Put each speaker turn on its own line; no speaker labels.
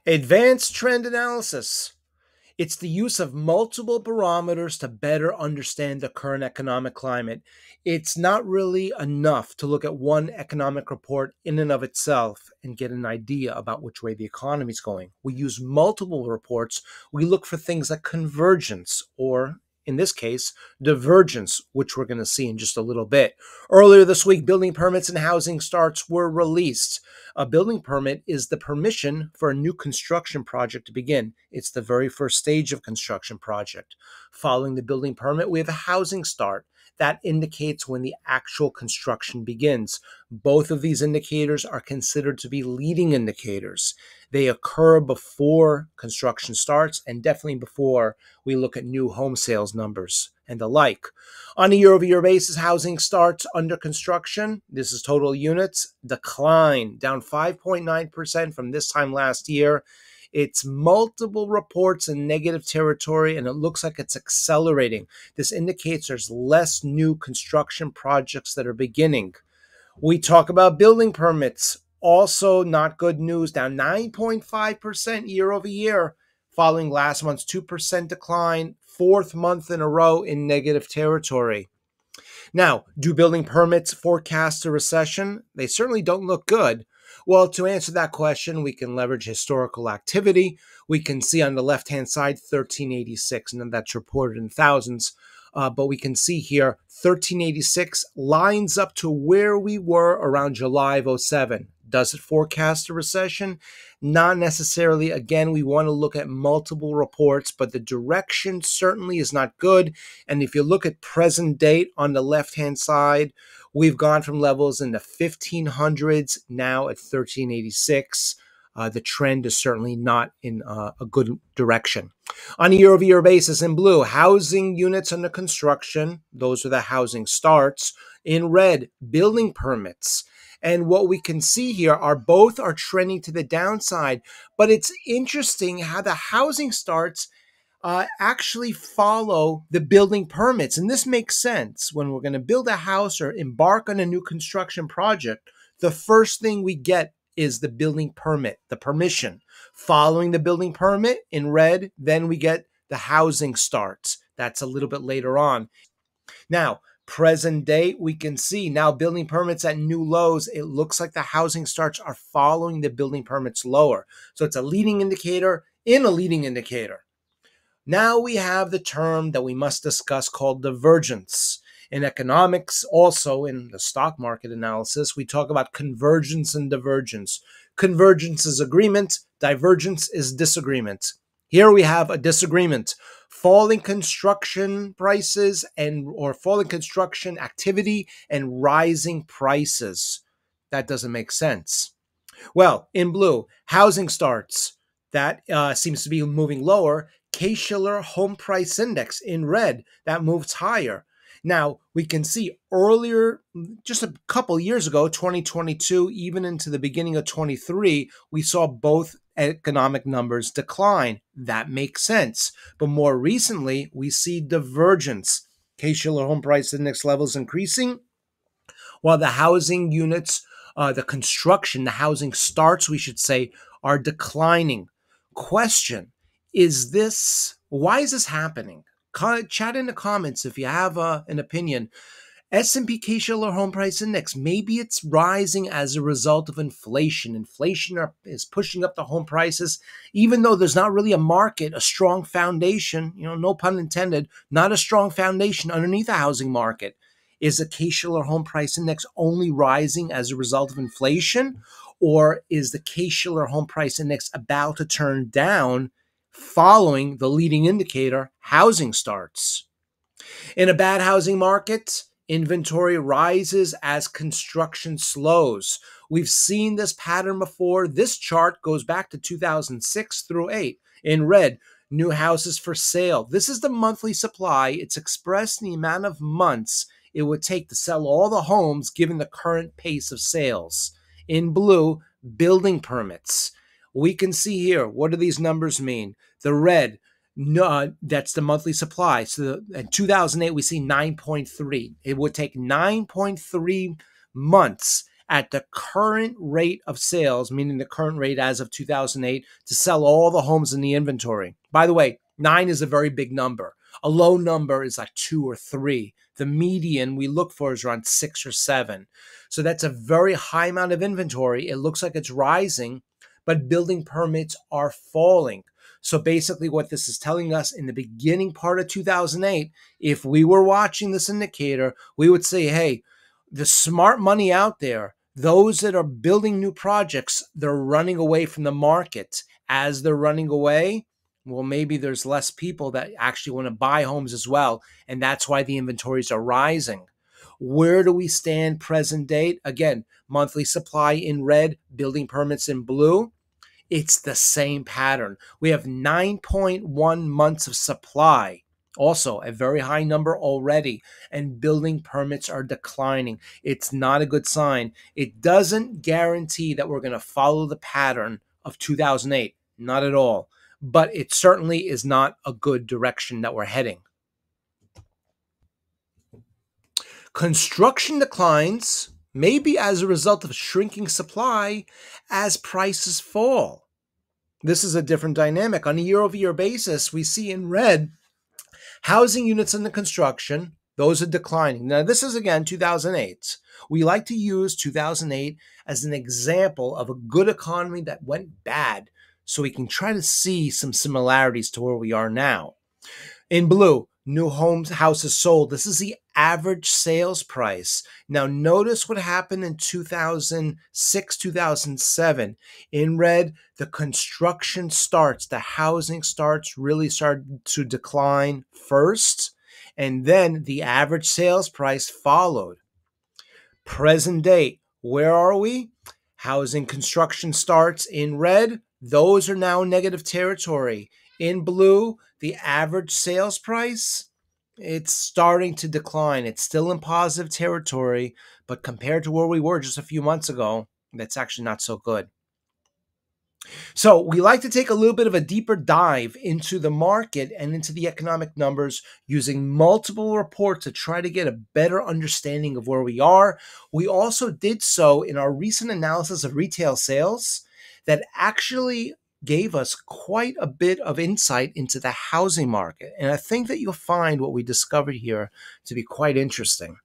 Advanced trend analysis. It's the use of multiple barometers to better understand the current economic climate. It's not really enough to look at one economic report in and of itself and get an idea about which way the economy is going. We use multiple reports. We look for things like convergence or, in this case, divergence, which we're going to see in just a little bit. Earlier this week, building permits and housing starts were released. A building permit is the permission for a new construction project to begin. It's the very first stage of construction project. Following the building permit, we have a housing start. That indicates when the actual construction begins. Both of these indicators are considered to be leading indicators. They occur before construction starts and definitely before we look at new home sales numbers and the like. On a year-over-year basis, housing starts under construction, this is total units, decline, down 5.9% from this time last year. It's multiple reports in negative territory, and it looks like it's accelerating. This indicates there's less new construction projects that are beginning. We talk about building permits. Also, not good news, down 9.5% year over year, following last month's 2% decline, fourth month in a row in negative territory. Now, do building permits forecast a recession? They certainly don't look good. Well, to answer that question, we can leverage historical activity. We can see on the left-hand side 1386, and then that's reported in thousands. But we can see here 1386 lines up to where we were around July of 07. Does it forecast a recession? Not necessarily. Again, we want to look at multiple reports, but the direction certainly is not good. And if you look at present date on the left-hand side, we've gone from levels in the 1500s now at 1386. The trend is certainly not in a good direction. On a year-over-year basis, in blue, housing units under construction, those are the housing starts. In red, building permits. And what we can see here are both are trending to the downside, but it's interesting how the housing starts actually follow the building permits. And this makes sense. When we're going to build a house or embark on a new construction project, the first thing we get is the building permit, the permission. Following the building permit in red, then we get the housing starts. That's a little bit later on. Now, present date, we can see now building permits at new lows. It looks like the housing starts are following the building permits lower. So it's a leading indicator in a leading indicator. Now we have the term that we must discuss called divergence. In economics, also in the stock market analysis, we talk about convergence and divergence. Convergence is agreement, divergence is disagreement. Here we have a disagreement. Falling construction prices or falling construction activity and rising prices. That doesn't make sense. Well, in blue, housing starts. That seems to be moving lower. Case-Shiller Home Price Index in red, that moves higher. Now, we can see earlier, just a couple years ago, 2022, even into the beginning of 23, we saw both economic numbers decline. That makes sense. But more recently, we see divergence. Case-Shiller Home Price Index levels increasing, while the housing units, the construction, the housing starts, we should say, are declining. Question, why is this happening? Chat in the comments if you have an opinion. S&P Case-Shiller Home Price Index, maybe it's rising as a result of inflation. Inflation is pushing up the home prices, even though there's not really a market, a strong foundation, no pun intended, not a strong foundation underneath the housing market. Is the Case-Shiller Home Price Index only rising as a result of inflation? Or is the Case-Shiller Home Price Index about to turn down following the leading indicator, housing starts? In a bad housing market, inventory rises as construction slows. We've seen this pattern before. This chart goes back to 2006 through 8. In red, new houses for sale. This is the monthly supply. It's expressed in the amount of months it would take to sell all the homes given the current pace of sales. In blue, building permits. We can see here, what do these numbers mean? The red, that's the monthly supply. So in 2008, we see 9.3. It would take 9.3 months at the current rate of sales, meaning the current rate as of 2008, to sell all the homes in the inventory. By the way, 9 is a very big number. A low number is like 2 or 3. The median we look for is around 6 or 7. So that's a very high amount of inventory. It looks like it's rising, but building permits are falling. So basically what this is telling us, in the beginning part of 2008, if we were watching this indicator, we would say, hey, the smart money out there, those that are building new projects, they're running away from the market. As they're running away, well, maybe there's less people that actually want to buy homes as well. And that's why the inventories are rising. Where do we stand present date? Again, monthly supply in red, building permits in blue. It's the same pattern. We have 9.1 months of supply, also a very high number already, and building permits are declining. It's not a good sign. It doesn't guarantee that we're going to follow the pattern of 2008, not at all, but it certainly is not a good direction that we're heading. Construction declines maybe as a result of shrinking supply as prices fall. This is a different dynamic. On a year-over-year basis, we see in red housing units under construction, those are declining. Now, this is again 2008. We like to use 2008 as an example of a good economy that went bad, so we can try to see some similarities to where we are now. In blue, new houses sold. This is the average sales price. Now, notice what happened in 2006, 2007. In red, the construction starts, the housing starts really started to decline first, and then the average sales price followed. Present date, where are we? Housing construction starts in red. Those are now negative territory. In blue, the average sales price, it's starting to decline. It's still in positive territory, but compared to where we were just a few months ago, that's actually not so good. So we like to take a little bit of a deeper dive into the market and into the economic numbers using multiple reports to try to get a better understanding of where we are. We also did so in our recent analysis of retail sales that actually gave us quite a bit of insight into the housing market. And I think that you'll find what we discovered here to be quite interesting.